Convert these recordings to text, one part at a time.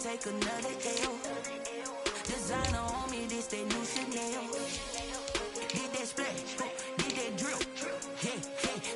take another L. Designer on me, this they new Chanel. Did that splash, did that drill. Yeah,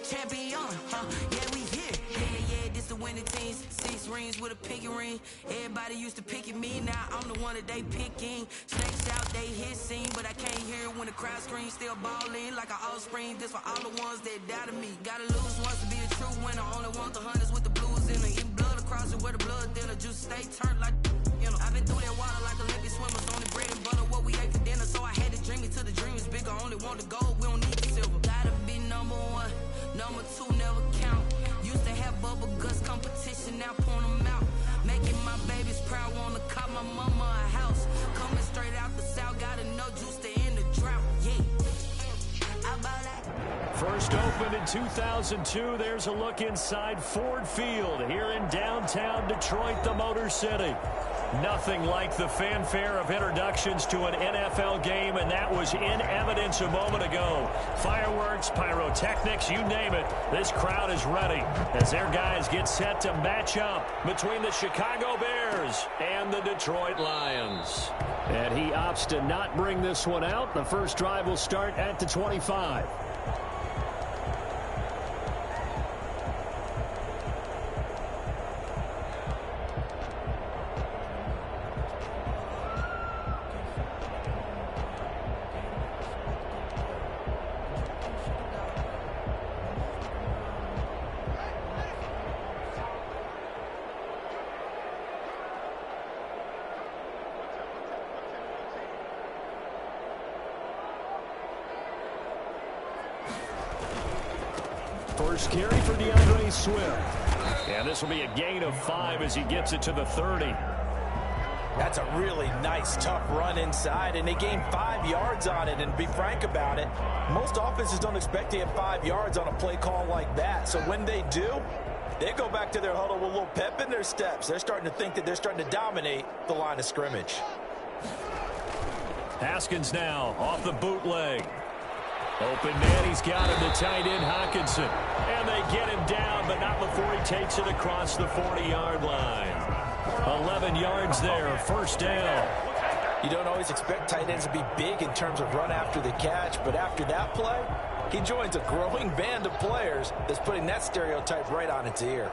champion, yeah, we here. Yeah, this the winning teams. 6 rings with a pinky ring. Everybody used to pick at me, now I'm the one that they picking. Snakes out, they hit scene, but I can't hear it when the crowd screams. Still ballin' like an offspring. This for all the ones that doubted me. Gotta lose once to be a true winner. Only want the hunters with the blues in it. Eating blood across it where the blood thinner. Juice stay turned like, you know. I've been through that water like Olympic swimmers. Only bread and butter what we ate for dinner. So I had to dream it till the dream is bigger. Only want the gold, we don't need the silver. Gotta be number 1, number 2 never count. Used to have bubble guts competition, now point them out. Making my babies proud, wanna call my mama a house. Coming straight out the south, gotta know juice to end the drought. Yeah, how about that? First opened in 2002. There's a look inside Ford Field here in downtown Detroit, the Motor City. Nothing like the fanfare of introductions to an NFL game, and that was in evidence a moment ago. Fireworks, pyrotechnics, you name it. This crowd is ready as their guys get set to match up between the Chicago Bears and the Detroit Lions. And he opts to not bring this one out. The first drive will start at the 25. First carry for DeAndre Swift. And this will be a gain of 5 as he gets it to the 30. That's a really nice, tough run inside, and they gained 5 yards on it. And to be frank about it, most offenses don't expect to get 5 yards on a play call like that. So when they do, they go back to their huddle with a little pep in their steps. They're starting to think that they're starting to dominate the line of scrimmage. Haskins now off the bootleg. Open man, he's got him, the tight end Hockenson. And they get him down, but not before he takes it across the 40-yard line. 11 yards there, first down. You don't always expect tight ends to be big in terms of run after the catch, but after that play, he joins a growing band of players that's putting that stereotype right on its ear.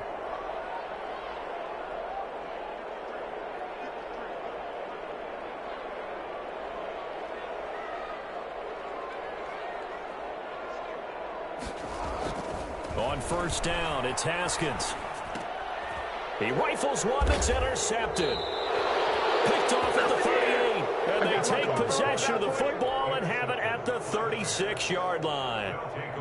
On first down, it's Haskins. He rifles one that's intercepted. Picked off at the 38. And they take possession of the football and have it at the 36-yard line.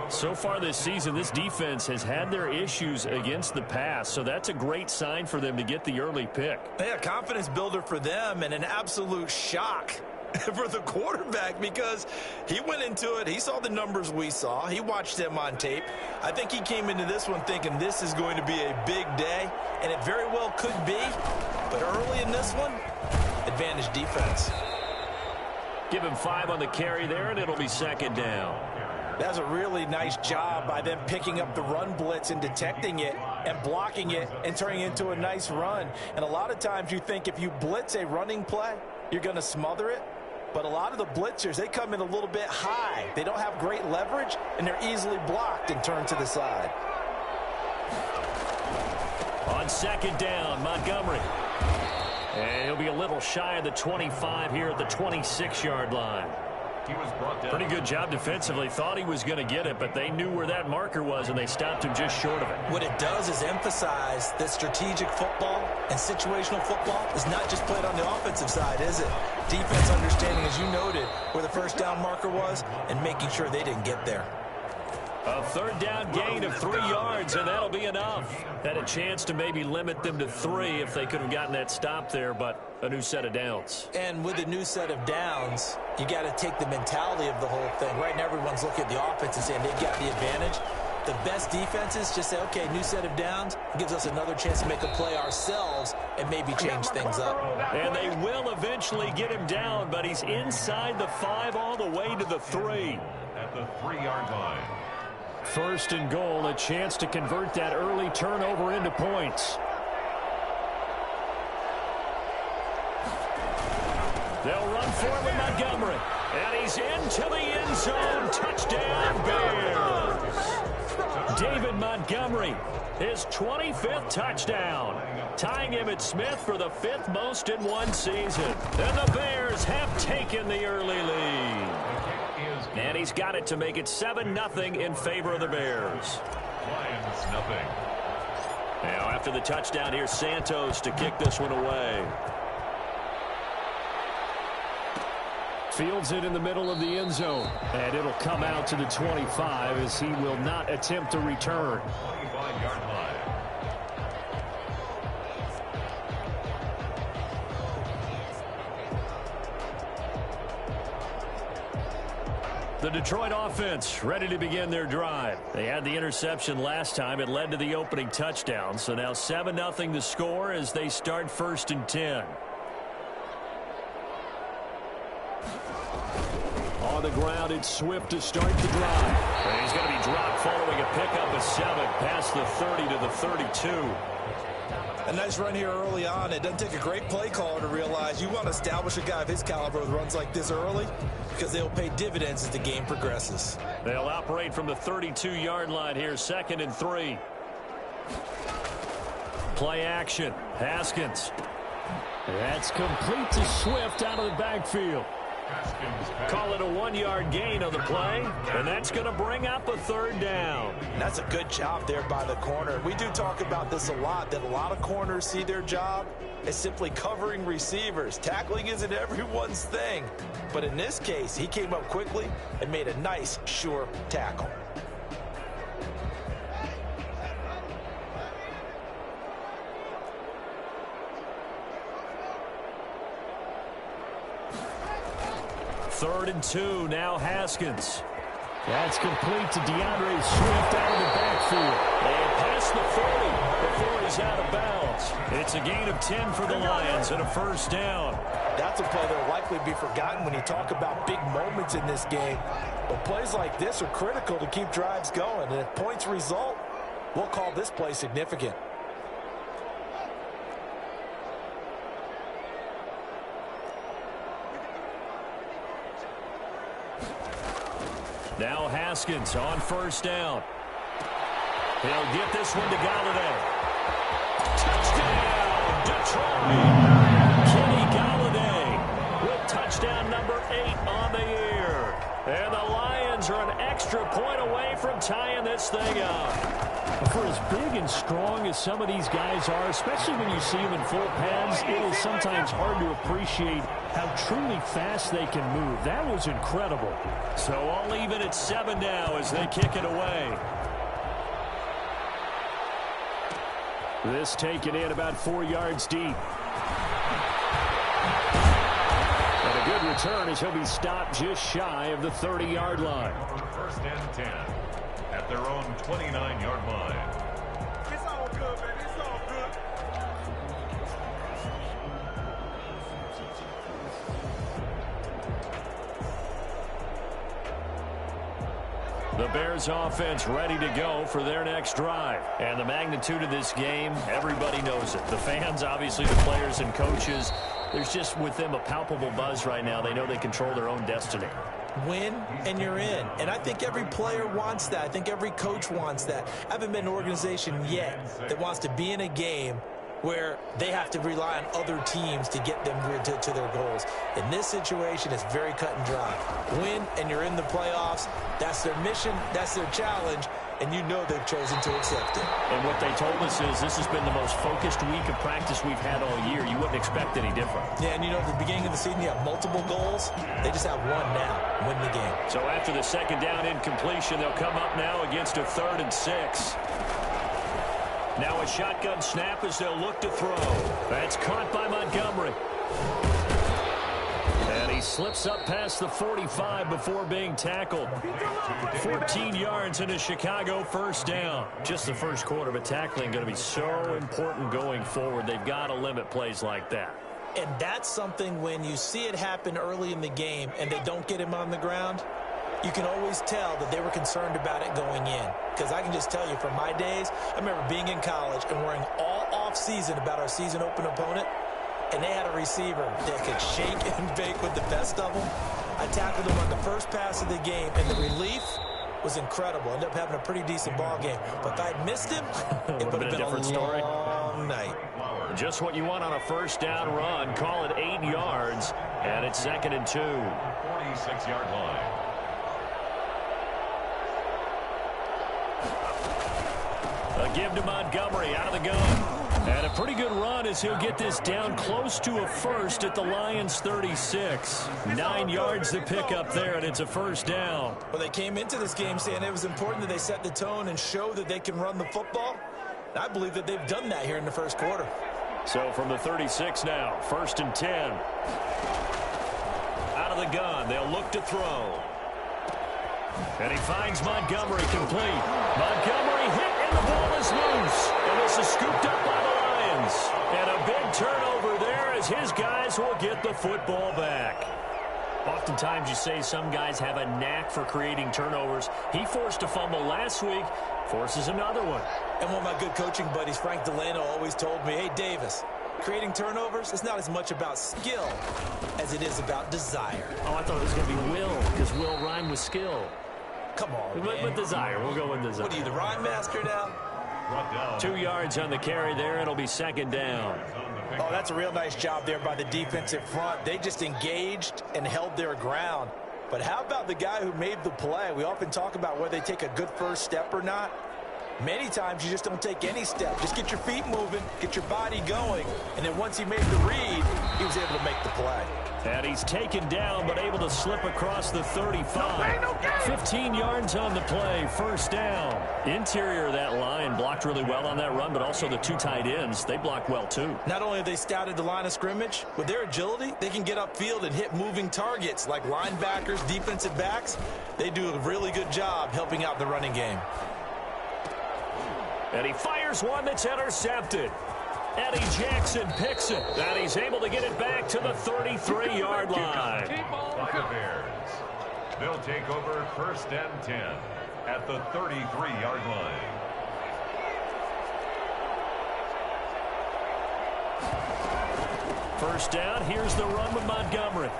So far this season, this defense has had their issues against the pass, so that's a great sign for them to get the early pick. Yeah, confidence builder for them and an absolute shock for the quarterback because he went into it. He saw the numbers we saw. He watched them on tape. I think he came into this one thinking this is going to be a big day, and it very well could be. But early in this one, advantage defense. Give him 5 on the carry there, and it'll be second down. That's a really nice job by them picking up the run blitz and detecting it and blocking it and turning it into a nice run. And a lot of times you think if you blitz a running play, you're going to smother it. But a lot of the blitzers, they come in a little bit high. They don't have great leverage, and they're easily blocked and turned to the side. On second down, Montgomery. And he'll be a little shy of the 25 here at the 26-yard line. He was brought down. Pretty good job defensively. Thought he was going to get it, but they knew where that marker was, and they stopped him just short of it. What it does is emphasize that strategic football and situational football is not just played on the offensive side, is it? Defense understanding, as you noted, where the first down marker was and making sure they didn't get there. A third down gain of 3 yards, and that'll be enough. Had a chance to maybe limit them to 3 if they could have gotten that stop there, but a new set of downs. And with a new set of downs, you got to take the mentality of the whole thing. Right now, everyone's looking at the offense and saying they've got the advantage. The best defenses just say, okay, new set of downs, gives us another chance to make a play ourselves and maybe change things up. And they will eventually get him down, but he's inside the 5 all the way to the 3. At the 3-yard line. First and goal, a chance to convert that early turnover into points. They'll run for it with Montgomery. And he's into the end zone. Touchdown, Bears. David Montgomery, his 25th touchdown, tying Emmitt Smith for the 5th most in one season. And the Bears have taken the early lead. And he's got it to make it 7-0 in favor of the Bears. Lions nothing. Now after the touchdown, here's Santos to kick this one away. Fields it in the middle of the end zone. And it'll come out to the 25 as he will not attempt to return. 25-yard line. The Detroit offense ready to begin their drive. They had the interception last time. It led to the opening touchdown. So now 7-0 the score as they start 1st and 10. On the ground, it's Swift to start the drive. And he's going to be dropped following a pickup of 7 past the 30 to the 32. A nice run here early on. It doesn't take a great play caller to realize you want to establish a guy of his caliber with runs like this early because they'll pay dividends as the game progresses. They'll operate from the 32-yard line here, 2nd and 3. Play action. Haskins. That's complete to Swift out of the backfield. Call it a 1-yard gain on the play, and that's going to bring up a 3rd down. That's a good job there by the corner. We do talk about this a lot, that a lot of corners see their job as simply covering receivers. Tackling isn't everyone's thing, but in this case, he came up quickly and made a nice, sure tackle. Third and 2, now Haskins. That's complete to DeAndre Swift out of the backfield. And past the 40 before he's out of bounds. It's a gain of 10 for the Lions and a 1st down. That's a play that will likely be forgotten when you talk about big moments in this game. But plays like this are critical to keep drives going. And if points result, we'll call this play significant. Now Haskins on 1st down. He'll get this one to Golladay. Touchdown, Detroit! Kenny Golladay with touchdown number 8 on the year. And the Lions are an extra point away from tying this thing up. For as big and strong as some of these guys are, especially when you see them in full pads, it is sometimes hard to appreciate how truly fast they can move. That was incredible. So I'll leave it at 7 now as they kick it away. This taken in about 4 yards deep. And a good return as he'll be stopped just shy of the 30-yard line. 1st and 10 at their own 29-yard line. It's all good, man. It's all good. The Bears offense ready to go for their next drive. And the magnitude of this game, everybody knows it. The fans, obviously the players and coaches, there's just with them a palpable buzz right now. They know they control their own destiny. Win and you're in. And I think every player wants that. I think every coach wants that. I haven't been an organization yet that wants to be in a game where they have to rely on other teams to get them to their goals. In this situation, it's very cut and dry. Win and you're in the playoffs. That's their mission. That's their challenge. And you know they've chosen to accept it. And what they told us is this has been the most focused week of practice we've had all year. You wouldn't expect any different. Yeah, and you know, at the beginning of the season, you have multiple goals. They just have one now. Win the game. So after the 2nd down incompletion, they'll come up now against a 3rd and 6. Now a shotgun snap as they'll look to throw. That's caught by Montgomery. And he slips up past the 45 before being tackled. 14 yards and a Chicago 1st down. Just the first quarter, but tackling going to be so important going forward. They've got to limit plays like that. And that's something when you see it happen early in the game and they don't get him on the ground, you can always tell that they were concerned about it going in. Because I can just tell you from my days, I remember being in college and worrying all off season about our season open opponent. and they had a receiver that could shake and bake with the best of them. I tackled him on the first pass of the game, and the relief was incredible. Ended up having a pretty decent ball game. But if I'd missed him, it would have been a different story. Long night. Just what you want on a first down run. Call it 8 yards, and it's 2nd and 2. 46-yard line. A give to Montgomery out of the gun. And a pretty good run as he'll get this down close to a first at the Lions 36. 9 yards to pick up there, and it's a first down. Well, they came into this game saying it was important that they set the tone and show that they can run the football. And I believe that they've done that here in the first quarter. So from the 36 now, 1st and 10. Out of the gun, they'll look to throw. And he finds Montgomery complete. Montgomery hit, and the ball is loose. And this is scooped up by the Lions. And a big turnover there as his guys will get the football back. Oftentimes you say some guys have a knack for creating turnovers. He forced a fumble last week, forces another one. And one of my good coaching buddies, Frank Delano, always told me, hey, Davis, creating turnovers is not as much about skill as it is about desire. Oh, I thought it was going to be will, because will rhyme with skill. Come on, man. With desire. We'll go with desire. What are you, the rhyme master now? 2 yards on the carry there. It'll be 2nd down. Oh, that's a real nice job there by the defensive front. They just engaged and held their ground. But how about the guy who made the play? We often talk about whether they take a good first step or not. Many times you just don't take any step. Just get your feet moving, get your body going, and then once he made the read, he was able to make the play. And he's taken down, but able to slip across the 35. 15 yards on the play, first down. Interior of that line blocked really well on that run, but also the 2 tight ends, they blocked well too. Not only have they scouted the line of scrimmage, with their agility, they can get upfield and hit moving targets like linebackers, defensive backs. They do a really good job helping out the running game. And he fires one that's intercepted. Eddie Jackson picks it, and he's able to get it back to the 33-yard line. By the Bears. They'll take over 1st and 10 at the 33-yard line. First down, here's the run with Montgomery.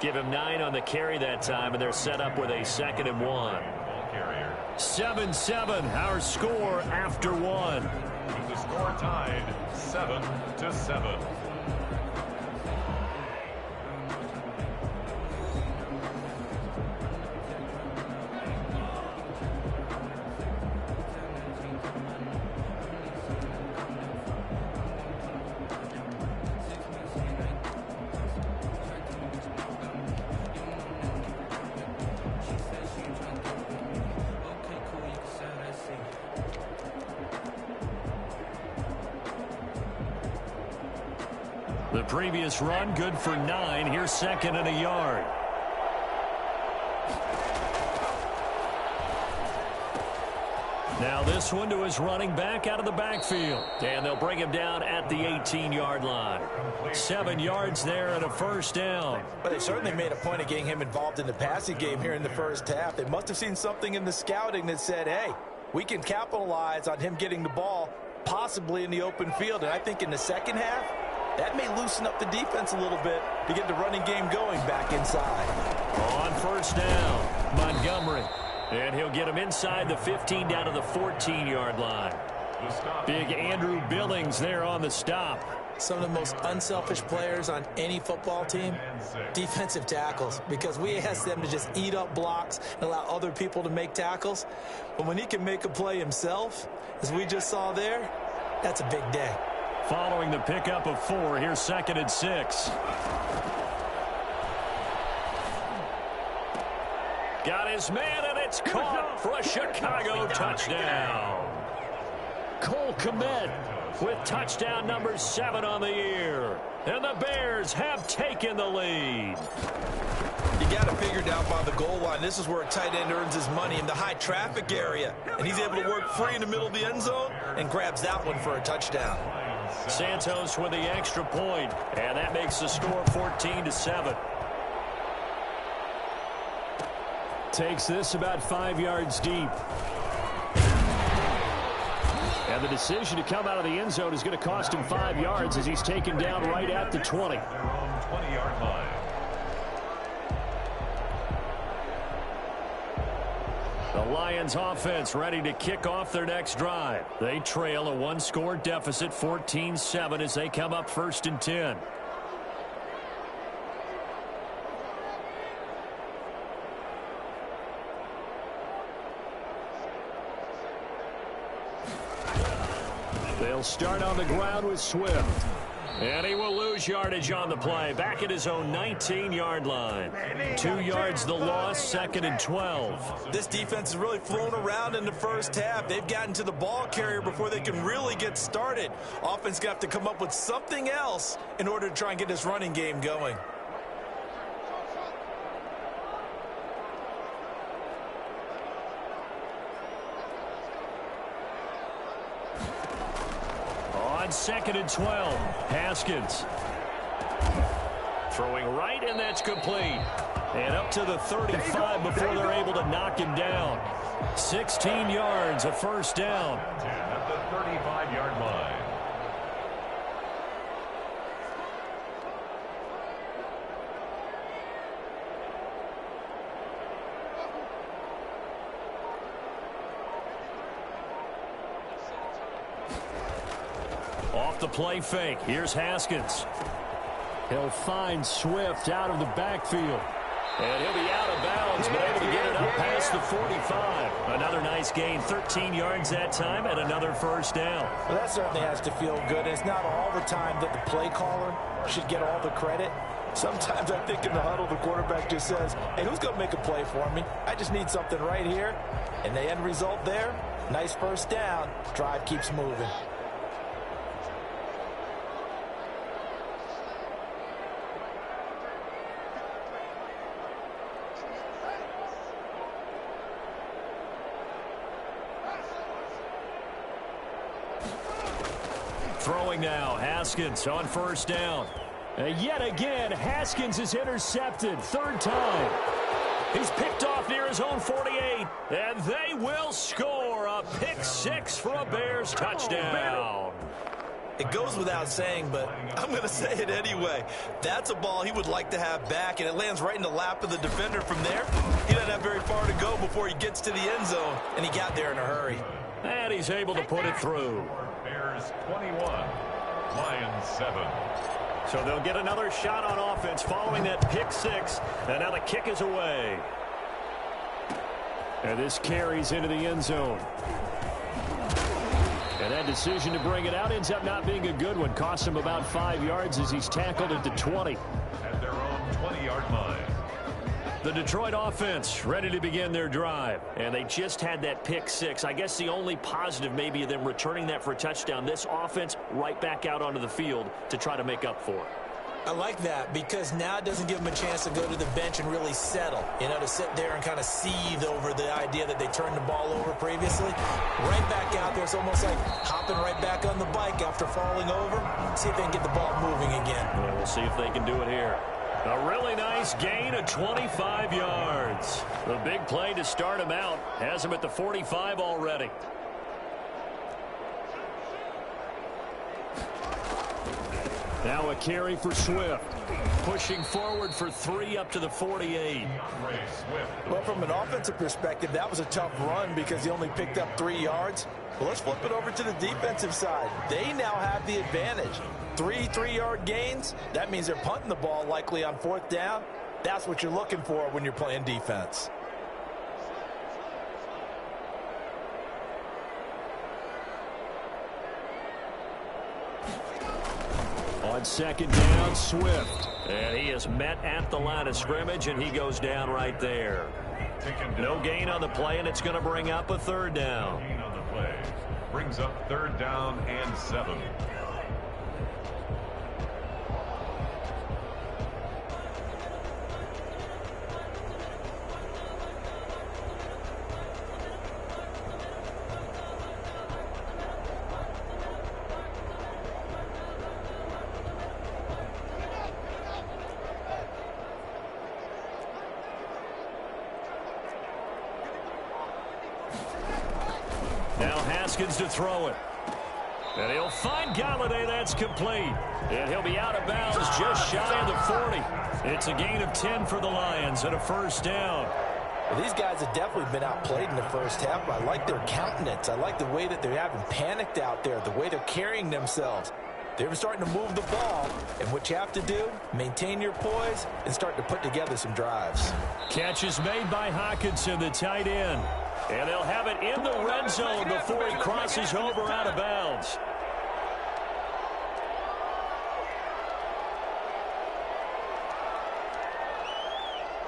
Give him 9 on the carry that time, and they're set up with a 2nd and 1. 7-7, our score after 1. With the score tied 7-7. The previous run, good for 9. Here's 2nd and a yard. Now this one to his running back out of the backfield. And they'll bring him down at the 18-yard line. 7 yards there and a first down. But they certainly made a point of getting him involved in the passing game here in the first half. They must have seen something in the scouting that said, hey, we can capitalize on him getting the ball possibly in the open field. And I think in the second half, that may loosen up the defense a little bit to get the running game going back inside. On first down, Montgomery. And he'll get him inside the 15 down to the 14-yard line. Big Andrew Billings there on the stop. Some of the most unselfish players on any football team, defensive tackles, because we ask them to just eat up blocks and allow other people to make tackles. But when he can make a play himself, as we just saw there, that's a big day. Following the pickup of 4, here's 2nd and 6. Got his man, and it's caught for a Chicago touchdown. Cole Kmet with touchdown number 7 on the year. And the Bears have taken the lead. You got to figure down by the goal line. This is where a tight end earns his money in the high traffic area. And he's able to work free in the middle of the end zone and grabs that one for a touchdown. Santos with the extra point, and that makes the score 14-7. Takes this about 5 yards deep. And the decision to come out of the end zone is going to cost him 5 yards as he's taken down right at the 20. Their own 20-yard line. The Lions offense ready to kick off their next drive. They trail a 1-score deficit, 14-7, as they come up 1st and 10. They'll start on the ground with Swift. And he will lose yardage on the play. Back at his own 19-yard line. 2 yards the loss, 2nd and 12. This defense has really flown around in the first half. They've gotten to the ball carrier before they can really get started. Offense going to have to come up with something else in order to try and get this running game going. On 2nd and 12, Haskins. Throwing right, and that's complete. And up to the 35 before they're able to knock him down. 16 yards, a first down. At the 35-yard line. Off the play fake. Here's Haskins. He'll find Swift out of the backfield. And he'll be out of bounds, but able to get it up past the 45. Another nice gain, 13 yards that time, and another first down. Well, that certainly has to feel good. It's not all the time that the play caller should get all the credit. Sometimes I think in the huddle, the quarterback just says, hey, who's going to make a play for me? I just need something right here. And the end result there, nice first down. Drive keeps moving. Throwing now, Haskins on first down. And yet again, Haskins is intercepted. 3rd time. He's picked off near his own 48. And they will score a pick 6 for a Bears touchdown. It goes without saying, but I'm going to say it anyway. That's a ball he would like to have back, and it lands right in the lap of the defender from there. He doesn't have very far to go before he gets to the end zone, and he got there in a hurry. And he's able to put it through. Bears 21, Lions 7. So they'll get another shot on offense following that pick 6. And now the kick is away. And this carries into the end zone. And that decision to bring it out ends up not being a good one. Costs him about 5 yards as he's tackled at the 20. At their own 20-yard line. The Detroit offense ready to begin their drive. And they just had that pick 6. I guess the only positive maybe of them returning that for a touchdown. This offense right back out onto the field to try to make up for it. I like that because now it doesn't give them a chance to go to the bench and really settle. You know, to sit there and kind of seethe over the idea that they turned the ball over previously. Right back out there. It's almost like hopping right back on the bike after falling over. See if they can get the ball moving again. Well, we'll see if they can do it here. A really nice gain of 25 yards. The big play to start him out has him at the 45 already. Now a carry for Swift. Pushing forward for 3 up to the 48. Well, from an offensive perspective, that was a tough run because he only picked up 3 yards. Well, let's flip it over to the defensive side. They now have the advantage. 3 3-yard gains. That means they're punting the ball likely on 4th down. That's what you're looking for when you're playing defense. On 2nd down, Swift. And he is met at the line of scrimmage, and he goes down right there. No gain on the play, and it's going to bring up a 3rd down. Gain on the play. Brings up 3rd down and 7. Now Haskins to throw it. And he'll find Galladay. That's complete. And he'll be out of bounds just shy of the 40. It's a gain of 10 for the Lions and a first down. Well, these guys have definitely been outplayed in the first half, but I like their countenance. I like the way that they haven't panicked out there, the way they're carrying themselves. They're starting to move the ball, and what you have to do, maintain your poise and start to put together some drives. Catch is made by Hockenson, the tight end. And they'll have it in the red zone before he crosses over out of bounds.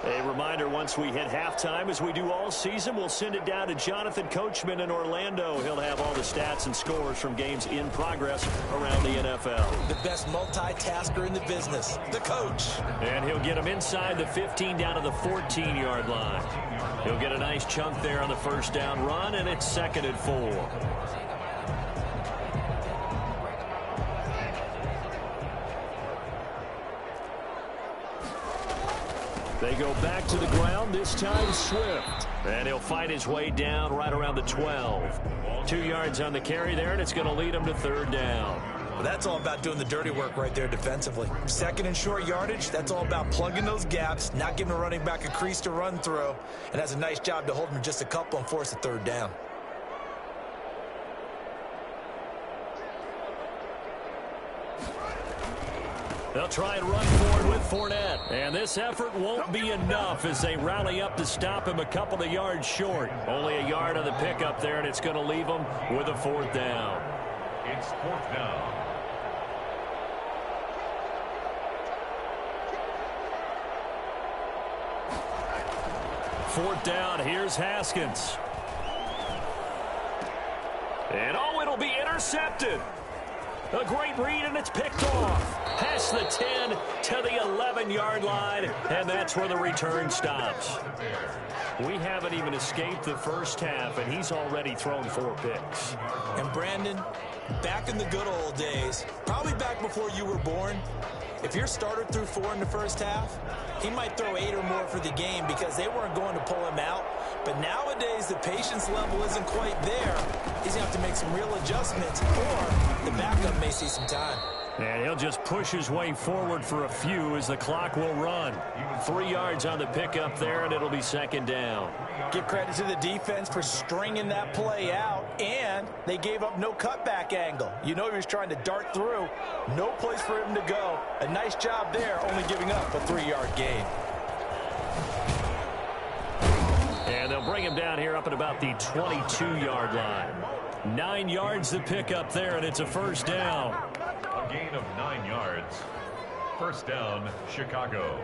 A reminder, once we hit halftime, as we do all season, we'll send it down to Jonathan Coachman in Orlando. He'll have all the stats and scores from games in progress around the NFL. The best multitasker in the business, the coach. And he'll get him inside the 15 down to the 14-yard line. He'll get a nice chunk there on the first down run, and it's 2nd and 4. They go back to the ground, this time Swift. And he'll fight his way down right around the 12. 2 yards on the carry there, and it's going to lead him to 3rd down. Well, that's all about doing the dirty work right there defensively. 2nd and short yardage, that's all about plugging those gaps, not giving a running back a crease to run through, and has a nice job to hold him just a couple and force a 3rd down. They'll try and run forward with Fournette. And this effort won't be enough as they rally up to stop him a couple of yards short. Only a yard on the pickup there, and it's going to leave him with a 4th down. It's 4th down. Fourth down, here's Haskins. And it'll be intercepted. A great read, and it's picked off. Past the 10 to the 11-yard line, and that's where the return stops. We haven't even escaped the first half, and he's already thrown 4 picks. And Brandon, back in the good old days, probably back before you were born, if your starter threw 4 in the first half, he might throw 8 or more for the game because they weren't going to pull him out. But nowadays, the patience level isn't quite there. He's going to have to make some real adjustments, or the backup may see some time. And he'll just push his way forward for a few as the clock will run. 3 yards on the pickup there, and it'll be 2nd down. Give credit to the defense for stringing that play out, and they gave up no cutback angle. You know he was trying to dart through. No place for him to go. A nice job there, only giving up a 3-yard gain. And they'll bring him down here up at about the 22-yard line. 9 yards to pick up there, and it's a 1st down. A gain of 9 yards. 1st down, Chicago.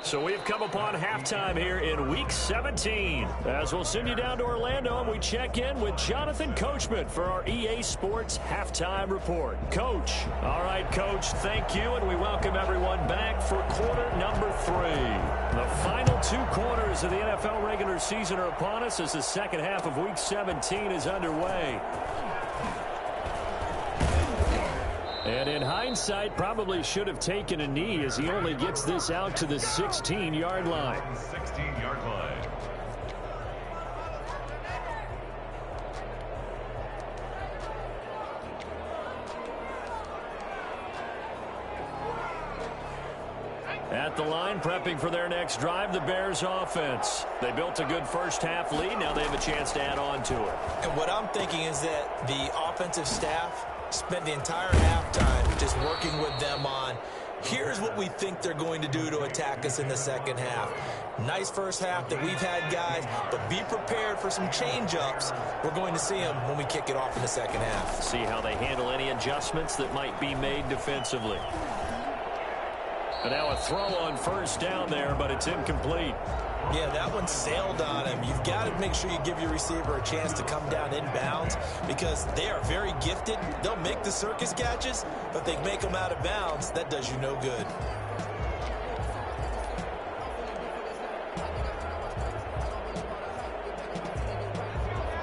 So we've come upon halftime here in Week 17. As we'll send you down to Orlando, and we check in with Jonathan Coachman for our EA Sports Halftime Report. Coach. All right, Coach, thank you, and we welcome everyone back for quarter number 3. The final 2 quarters of the NFL regular season are upon us as the second half of Week 17 is underway. And in hindsight, probably should have taken a knee as he only gets this out to the 16-yard line. 16-yard line. At the line, prepping for their next drive, the Bears offense. They built a good first half lead. Now they have a chance to add on to it. And what I'm thinking is that the offensive staff spent the entire halftime just working with them on, here's what we think they're going to do to attack us in the second half. Nice first half that we've had, guys, but be prepared for some change-ups. We're going to see them when we kick it off in the second half. See how they handle any adjustments that might be made defensively. And now a throw on 1st down there, but it's incomplete. Yeah, that one sailed on him. You've got to make sure you give your receiver a chance to come down inbounds because they are very gifted. They'll make the circus catches, but if they make them out of bounds, that does you no good.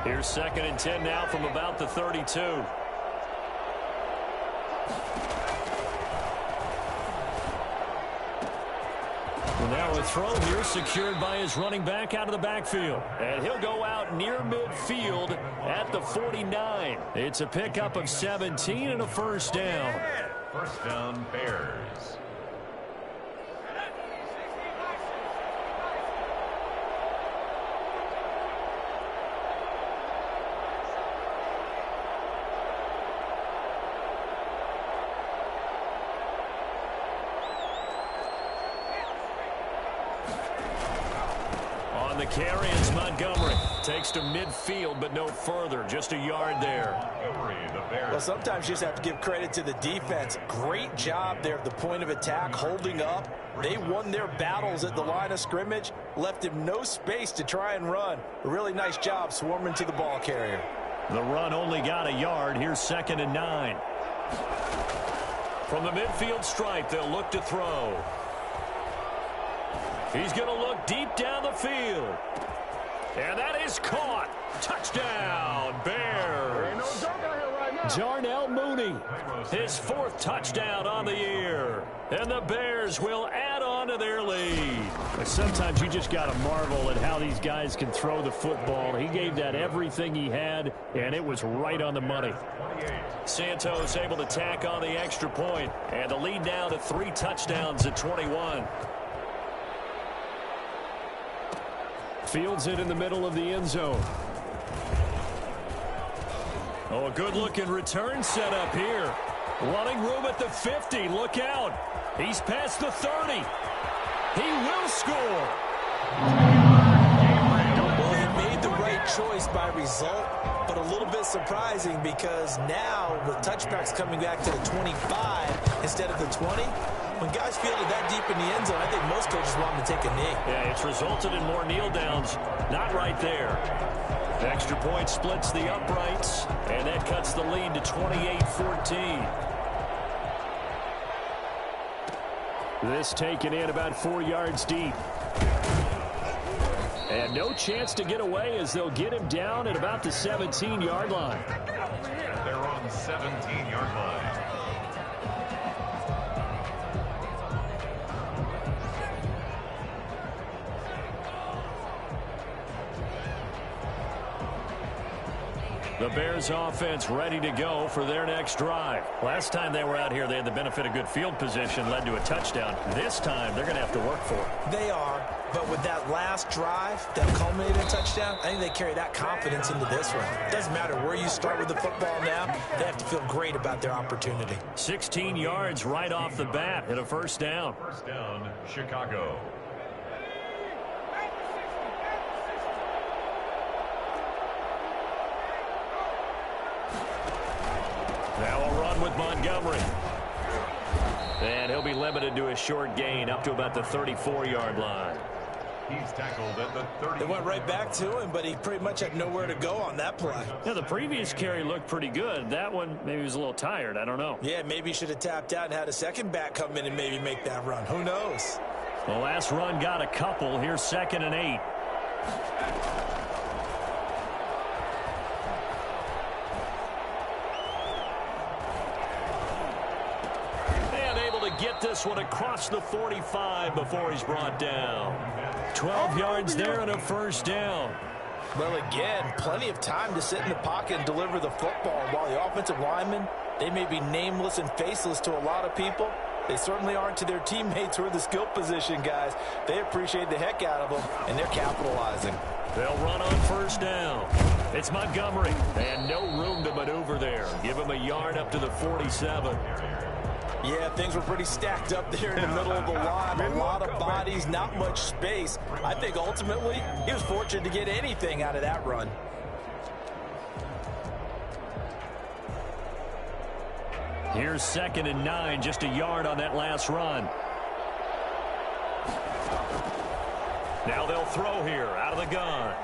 Here's 2nd and 10 now from about the 32. And now the throw here secured by his running back out of the backfield. And he'll go out near midfield at the 49. It's a pickup of 17 and a first down. First down, Bears. On the carry, it's Montgomery. Takes to midfield, but no further. Just a yard there. Well, sometimes you just have to give credit to the defense. Great job there at the point of attack, holding up. They won their battles at the line of scrimmage, left him no space to try and run. A really nice job swarming to the ball carrier. The run only got a yard. Here's 2nd and 9. From the midfield stripe, they'll look to throw. He's going to look deep down the field. And that is caught. Touchdown, Bears. Darnell Mooney, his 4th touchdown on the year. And the Bears will add on to their lead. Sometimes you just got to marvel at how these guys can throw the football. He gave that everything he had, and it was right on the money. Santos able to tack on the extra point. And the lead now to 3 touchdowns at 21. Fields it in the middle of the end zone. Oh, a good-looking return set up here. Running room at the 50. Look out. He's past the 30. He will score. Well, he made the right choice by result, but a little bit surprising because now with touchbacks coming back to the 25 instead of the 20, when guys field it that deep in the end zone, I think most coaches want them to take a knee. Yeah, it's resulted in more kneel downs. Not right there. The extra point splits the uprights, and that cuts the lead to 28-14. This taken in about 4 yards deep. And no chance to get away as they'll get him down at about the 17-yard line. They're on the 17-yard line. The Bears offense ready to go for their next drive. Last time they were out here, they had the benefit of good field position, led to a touchdown. This time, they're going to have to work for it. They are, but with that last drive that culminated in a touchdown, I think they carry that confidence into this one. It doesn't matter where you start with the football now, they have to feel great about their opportunity. 16 yards right off the bat and a first down. First down, Chicago. Now a run with Montgomery. And he'll be limited to a short gain up to about the 34-yard line. He's tackled at the 30. They went right back to him, but he pretty much had nowhere to go on that play. Yeah, the previous carry looked pretty good. That one, maybe he was a little tired. I don't know. Yeah, maybe he should have tapped out and had a second back come in and maybe make that run. Who knows? The last run got a couple. Here's 2nd and 8. Get this one across the 45 before he's brought down. 12 yards there and a first down. Well, again, plenty of time to sit in the pocket and deliver the football. While the offensive linemen, they may be nameless and faceless to a lot of people, they certainly aren't to their teammates who are the skill position guys. They appreciate the heck out of them, and they're capitalizing. They'll run on first down. It's Montgomery, and no room to maneuver there. Give him a yard up to the 47. Yeah, things were pretty stacked up there in the middle of the line. A lot of bodies, not much space. I think ultimately he was fortunate to get anything out of that run. Here's 2nd and 9, just a yard on that last run. Now they'll throw here out of the gun.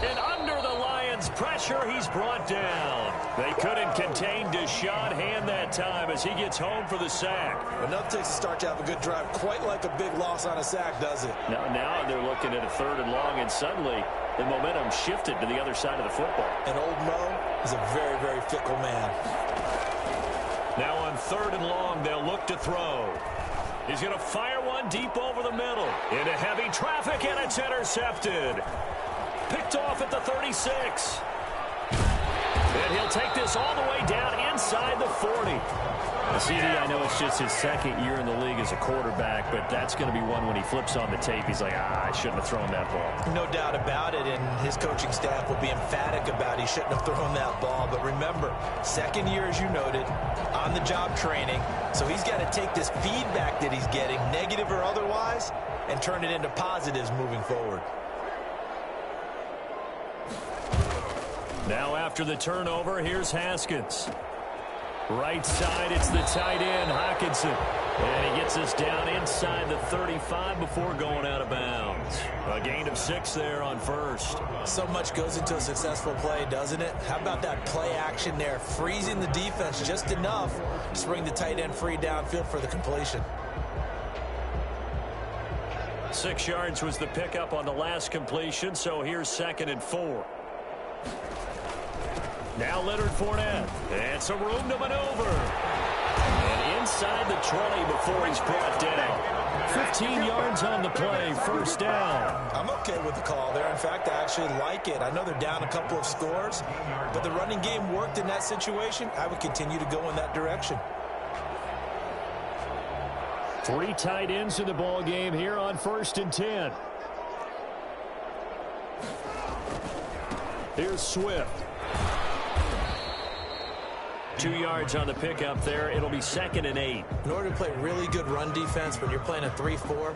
And under the Lions' pressure, he's brought down. They couldn't contain Deshaun Hand that time as he gets home for the sack. Enough takes to start to have a good drive, quite like a big loss on a sack, does it? Now they're looking at a 3rd and long, and suddenly the momentum shifted to the other side of the football. And old Mo is a very, very fickle man. Now on 3rd and long, they'll look to throw. He's going to fire one one deep over the middle. Into heavy traffic, and it's intercepted. Picked off at the 36. And he'll take this all the way down inside the 40. CD, I know it's just his second year in the league as a quarterback, but that's going to be one when he flips on the tape, he's like, I shouldn't have thrown that ball. No doubt about it, and his coaching staff will be emphatic about he shouldn't have thrown that ball. But remember, second year, as you noted, on-the-job training, so he's got to take this feedback that he's getting, negative or otherwise, and turn it into positives moving forward. Now after the turnover, here's Haskins. Right side, it's the tight end, Hockenson. And he gets us down inside the 35 before going out of bounds. A gain of 6 there on first. So much goes into a successful play, doesn't it? How about that play action there? Freezing the defense just enough to bring the tight end free downfield for the completion. 6 yards was the pickup on the last completion, so here's 2nd and 4. Now Leonard Fournette. And some room to maneuver. And inside the 20 before he's brought down. 15 yards on the play, first down. I'm okay with the call there. In fact, I actually like it. I know they're down a couple of scores, but the running game worked in that situation. I would continue to go in that direction. 3 tight ends in the ball game here on 1st and 10. Here's Swift. 2 yards on the pickup there. It'll be 2nd and 8. In order to play really good run defense when you're playing a 3-4,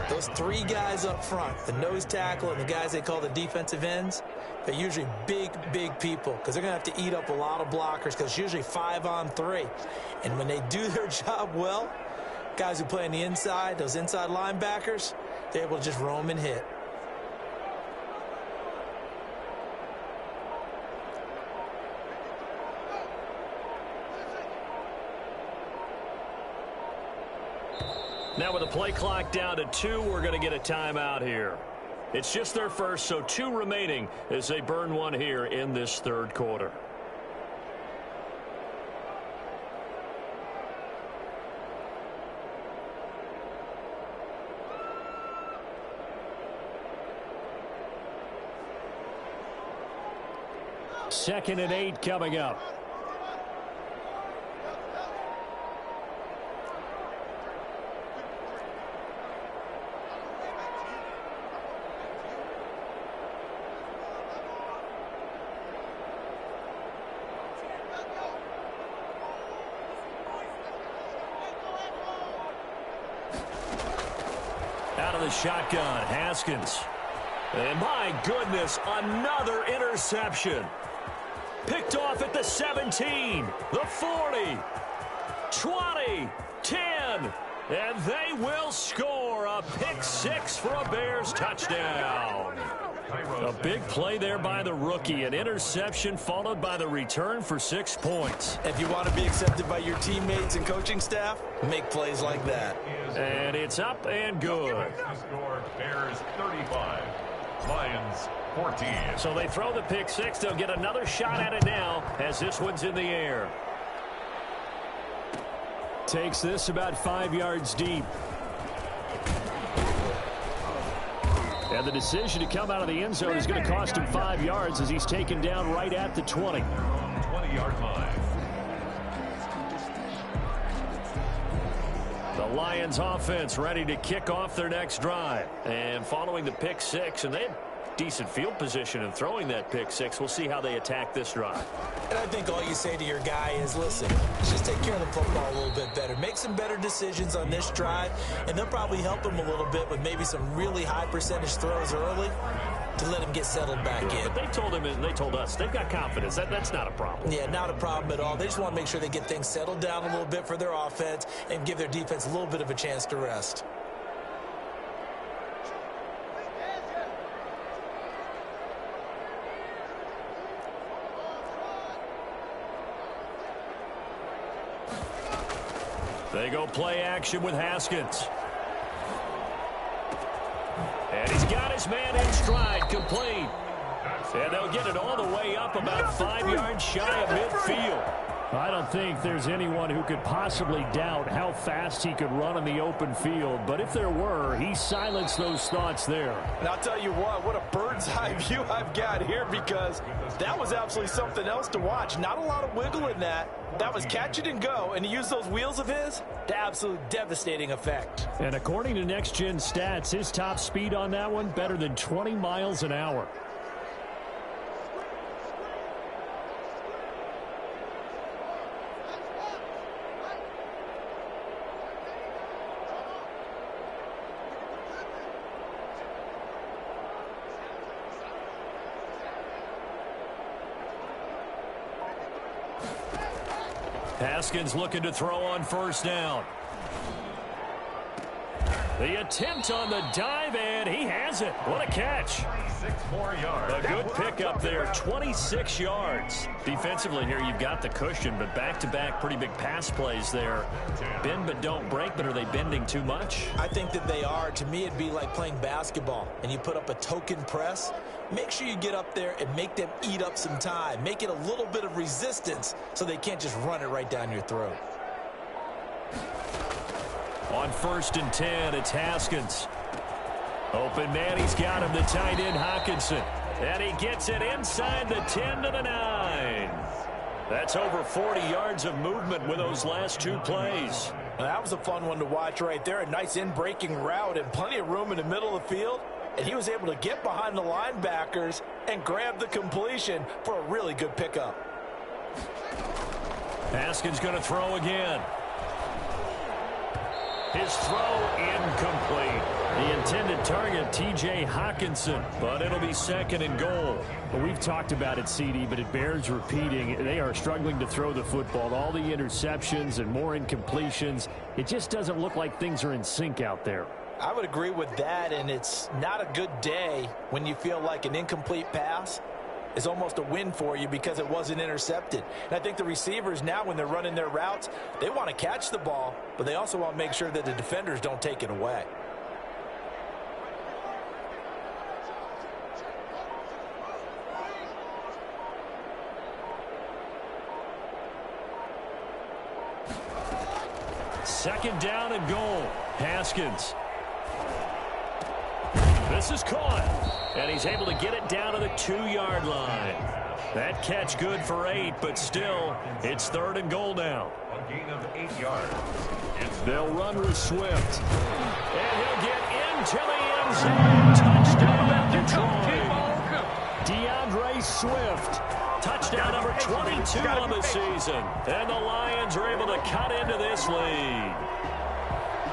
those 3 guys up front, the nose tackle and the guys they call the defensive ends, they're usually big, big people because they're going to have to eat up a lot of blockers because it's usually 5 on 3. And when they do their job well, guys who play on the inside, those inside linebackers, they're able to just roam and hit. Now with the play clock down to 2, we're going to get a timeout here. It's just their first, so 2 remaining as they burn one here in this 3rd quarter. Second and 8 coming up. Out of the shotgun, Haskins. And my goodness, another interception. Picked off at the 17, the 40, 20, 10, and they will score a pick 6 for a Bears touchdown. A big play there by the rookie, an interception followed by the return for 6 points. If you want to be accepted by your teammates and coaching staff, make plays like that. And it's up and good. Score Bears 35, Lions 14. So they throw the pick 6. They'll get another shot at it now as this one's in the air. Takes this about 5 yards deep. And the decision to come out of the end zone is going to cost him 5 yards as he's taken down right at the 20. 20-yard line. The Lions offense ready to kick off their next drive. And following the pick 6, and they had decent field position in throwing that pick 6. We'll see how they attack this drive. And I think all you say to your guy is, listen, just take care of the football a little bit better. Make some better decisions on this drive, and they'll probably help him a little bit with maybe some really high percentage throws early to let him get settled back in. But they told him and they told us they've got confidence. That's not a problem. Yeah, not a problem at all. They just want to make sure they get things settled down a little bit for their offense and give their defense a little bit of a chance to rest. They go play action with Haskins. And he's got his man in stride, complete. And they'll get it all the way up about 5 yards shy of midfield. I don't think there's anyone who could possibly doubt how fast he could run in the open field. But if there were, he silenced those thoughts there. And I'll tell you what a bird's eye view I've got here, because that was absolutely something else to watch. Not a lot of wiggle in that. That was catch it and go, and he used those wheels of his to absolute devastating effect. And according to Next Gen Stats, his top speed on that one, better than 20 miles an hour. Haskins looking to throw on first down. The attempt on the dive, and he has it. What a catch. 6 more yards. A good pickup there, 26 yards. Defensively here, you've got the cushion, but back-to-back pretty big pass plays there. Bend but don't break, but are they bending too much? I think that they are. To me, it'd be like playing basketball, and you put up a token press. Make sure you get up there and make them eat up some time. Make it a little bit of resistance so they can't just run it right down your throat. On 1st and 10, it's Haskins. Open man, he's got him, the tight end Hockenson. And he gets it inside the 10 to the 9. That's over 40 yards of movement with those last 2 plays. Now, that was a fun one to watch right there. A nice in-breaking route and plenty of room in the middle of the field. And he was able to get behind the linebackers and grab the completion for a really good pickup. Haskins going to throw again. His throw incomplete. The intended target, T.J. Hockenson, but it'll be 2nd and goal. Well, we've talked about it, CD, but it bears repeating. They are struggling to throw the football. All the interceptions and more incompletions. It just doesn't look like things are in sync out there. I would agree with that, and it's not a good day when you feel like an incomplete pass is almost a win for you because it wasn't intercepted. And I think the receivers now, when they're running their routes, they want to catch the ball, but they also want to make sure that the defenders don't take it away. Second down and goal. Haskins. This is caught, and he's able to get it down to the 2-yard line. That catch good for 8, but still, it's 3rd and goal now. A gain of 8 yards. They'll run with Swift. And he'll get into the end zone. Touchdown, Detroit. DeAndre Swift. Touchdown number 22 on the season. And the Lions are able to cut into this lead.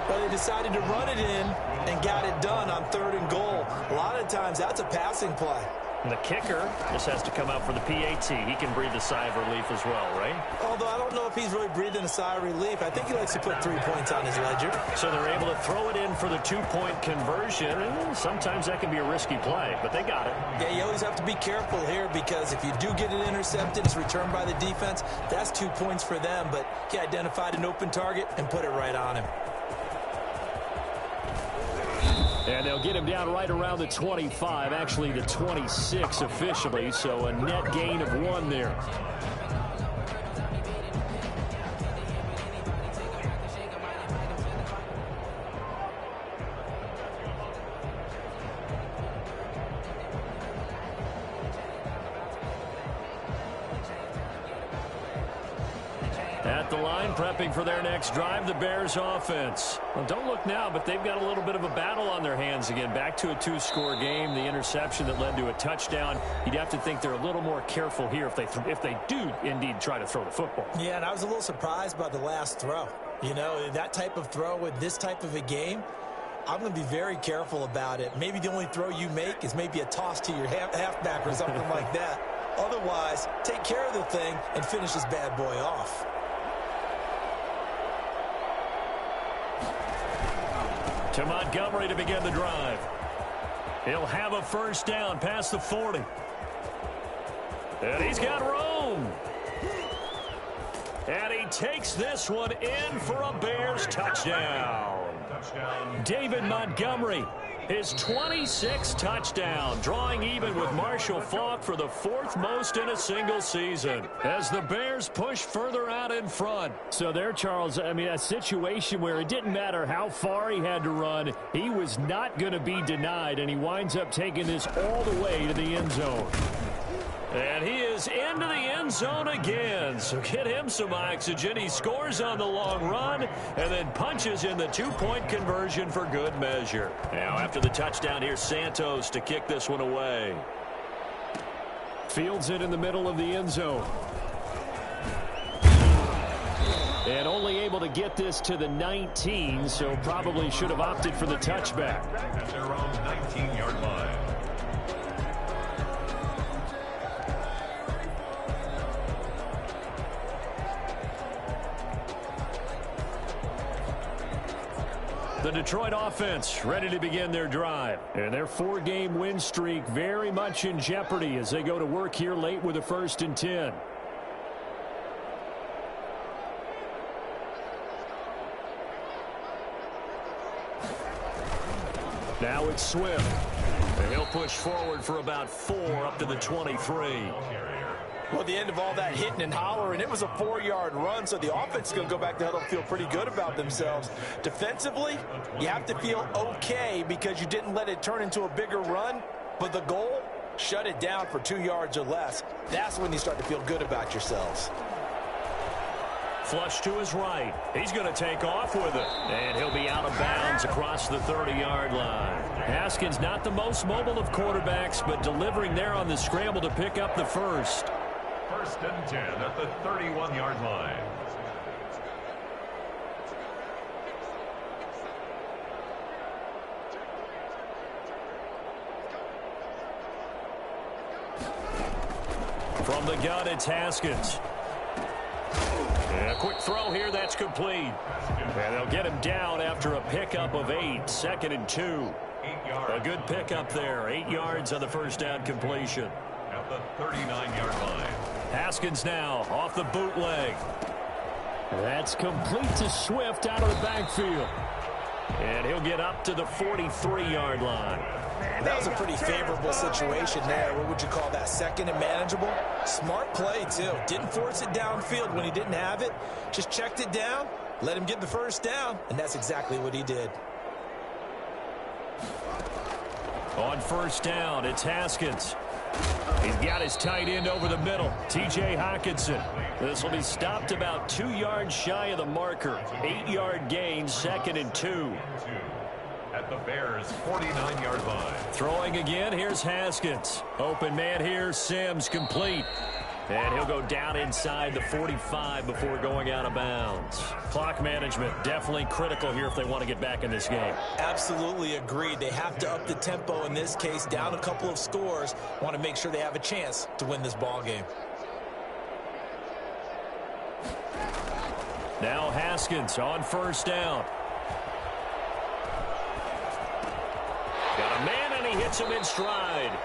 Well, they decided to run it in and got it done on 3rd and goal. A lot of times, that's a passing play. And the kicker just has to come out for the PAT. He can breathe a sigh of relief as well, right? Although I don't know if he's really breathing a sigh of relief. I think he likes to put 3 points on his ledger. So they're able to throw it in for the 2-point conversion. And sometimes that can be a risky play, but they got it. Yeah, you always have to be careful here because if you do get it intercepted, it's returned by the defense. That's 2 points for them, but he identified an open target and put it right on him. And they'll get him down right around the 25, actually the 26 officially, so a net gain of 1 there. At the line, prepping for their next drive, the Bears offense. Well, don't look now, but they've got a little bit of a battle on their hands again. Back to a 2-score game, the interception that led to a touchdown. You'd have to think they're a little more careful here if they do indeed try to throw the football. Yeah, and I was a little surprised by the last throw. You know, that type of throw with this type of a game, I'm going to be very careful about it. Maybe the only throw you make is maybe a toss to your halfback or something like that. Otherwise, take care of the thing and finish this bad boy off. To Montgomery to begin the drive. He'll have a first down past the 40. And he's got room. And he takes this one in for a Bears touchdown. David Montgomery. his 26th touchdown, drawing even with Marshall Faulk for the 4th most in a single season as the Bears push further out in front. So there, Charles, I mean, a situation where it didn't matter how far he had to run, he was not going to be denied, and he winds up taking this all the way to the end zone. And he is into the end zone again, so get him some oxygen. He scores on the long run and then punches in the 2-point conversion for good measure. Now, after the touchdown, here's Santos to kick this one away. Fields it in the middle of the end zone. And only able to get this to the 19, so probably should have opted for the touchback. At their own 19-yard line. The Detroit offense ready to begin their drive. And their 4-game win streak very much in jeopardy as they go to work here late with a 1st and 10. Now it's Swift. And he'll push forward for about 4 up to the 23. Well, the end of all that hitting and hollering, it was a 4-yard run, so the offense is going to go back to huddle and feel pretty good about themselves. Defensively, you have to feel okay because you didn't let it turn into a bigger run, but the goal, shut it down for 2 yards or less. That's when you start to feel good about yourselves. Flush to his right. He's going to take off with it. And he'll be out of bounds across the 30-yard line. Haskins not the most mobile of quarterbacks, but delivering there on the scramble to pick up the first. 1st and 10 at the 31-yard line. From the gun, it's Haskins. And a quick throw here, that's complete. And they'll get him down after a pickup of 8, 2nd and 2. 8 yards. A good pickup there, 8 yards on the first down completion. At the 39-yard line. Haskins now off the bootleg. That's complete to Swift out of the backfield. And he'll get up to the 43-yard line. That was a pretty favorable situation there. What would you call that? 2nd and manageable? Smart play, too. Didn't force it downfield when he didn't have it. Just checked it down, let him get the first down, and that's exactly what he did. On 1st down, it's Haskins. He's got his tight end over the middle, T.J. Hockenson. This will be stopped about 2 yards shy of the marker. 8-yard gain, 2nd and 2. At the Bears' 49-yard line. Throwing again, here's Haskins. Open man here, Sims, complete. And he'll go down inside the 45 before going out of bounds. Clock management definitely critical here if they want to get back in this game. Absolutely agreed. They have to up the tempo in this case, down a couple of scores. Want to make sure they have a chance to win this ball game. Now Haskins on 1st down. Got a man, and he hits him in stride.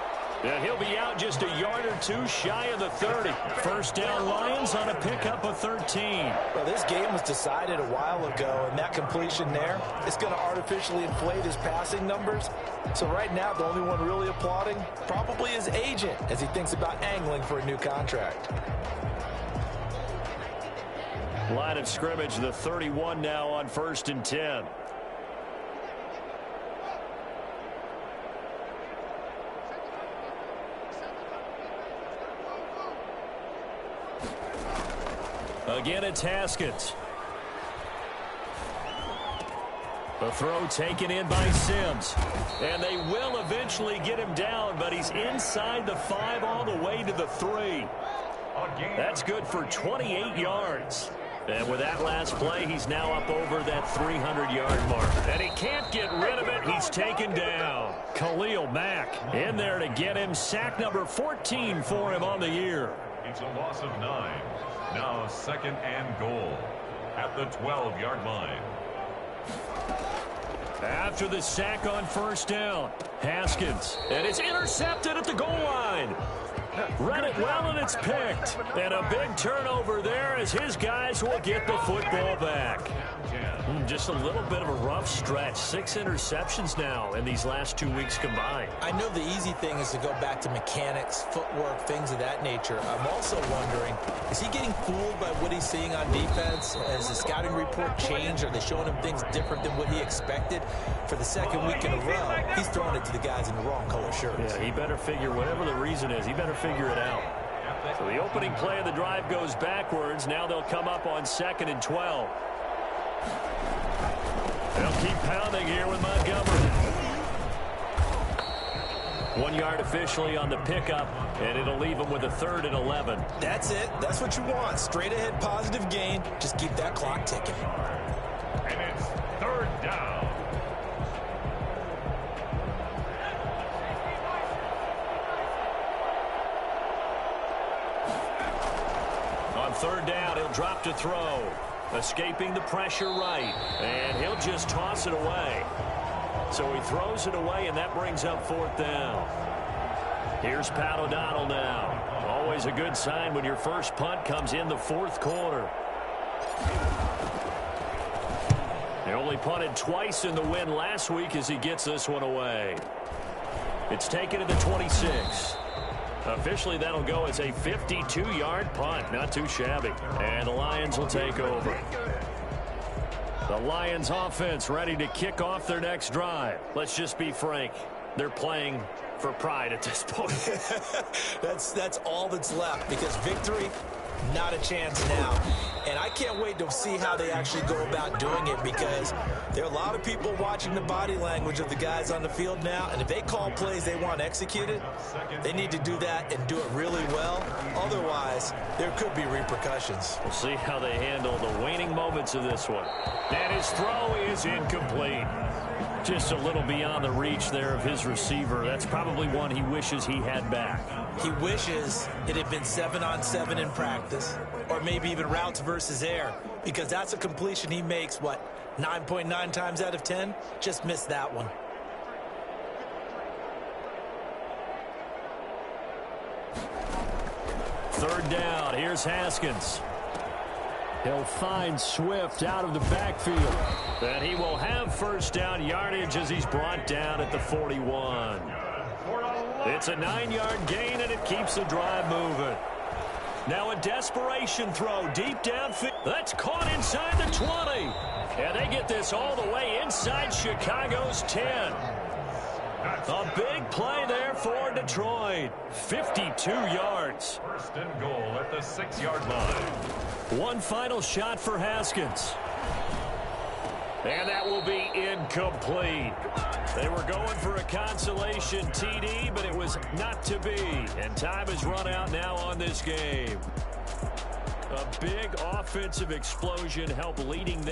And he'll be out just a yard or 2 shy of the 30. 1st down Lions on a pickup of 13. Well, this game was decided a while ago, and that completion there is going to artificially inflate his passing numbers. So right now, the only one really applauding probably his agent as he thinks about angling for a new contract. Line of scrimmage, the 31 now on 1st and 10. Again, it's Haskins. The throw taken in by Sims. And they will eventually get him down, but he's inside the 5 all the way to the 3. That's good for 28 yards. And with that last play, he's now up over that 300-yard mark. And he can't get rid of it. He's taken down. Khalil Mack in there to get him. Sack number 14 for him on the year. It's a loss of 9. Now 2nd and goal at the 12-yard line. After the sack on 1st down, Haskins. And it's intercepted at the goal line. Read it well, and it's picked. And a big turnover there as his guys will get the football back. Just a little bit of a rough stretch. 6 interceptions now in these last 2 weeks combined. I know the easy thing is to go back to mechanics, footwork, things of that nature. I'm also wondering, is he getting fooled by what he's seeing on defense? Has the scouting report changed? Are they showing him things different than what he expected? For the second week in a row, he's throwing it to the guys in the wrong color shirts. Yeah, he better figure, whatever the reason is, he better figure it out. So the opening play of the drive goes backwards. Now they'll come up on 2nd and 12. They'll keep pounding here with Montgomery. 1 yard officially on the pickup, and it'll leave them with a 3rd and 11. That's it. That's what you want. Straight ahead positive gain. Just keep that clock ticking. And it's 3rd down. On 3rd down, he'll drop to throw. Escaping the pressure right. And he'll just toss it away. So he throws it away, and that brings up 4th down. Here's Pat O'Donnell now. Always a good sign when your first punt comes in the 4th quarter. He only punted twice in the win last week as he gets this one away. It's taken to the 26. Officially, that'll go as a 52-yard punt. Not too shabby. And the Lions will take over. The Lions offense ready to kick off their next drive. Let's just be frank. They're playing for pride at this point. That's all that's left, because victory, not a chance now. And I can't wait to see how they actually go about doing it, because there are a lot of people watching the body language of the guys on the field now, and if they call plays they want executed, they need to do that and do it really well. Otherwise, there could be repercussions. We'll see how they handle the waning moments of this one. And his throw is incomplete. Just a little beyond the reach there of his receiver. That's probably one he wishes he had back. He wishes it had been 7-on-7 in practice, or maybe even routes versus air, because that's a completion he makes, 9.9 times out of 10? Just missed that one. Third down. Here's Haskins. He'll find Swift out of the backfield. And he will have first down yardage as he's brought down at the 41. It's a 9-yard gain, and it keeps the drive moving. Now a desperation throw deep downfield. That's caught inside the 20. And they get this all the way inside Chicago's 10. A big play there for Detroit. 52 yards. 1st and goal at the 6-yard line. One final shot for Haskins. And that will be incomplete. They were going for a consolation TD, but it was not to be. And time has run out now on this game. A big offensive explosion helped leading them.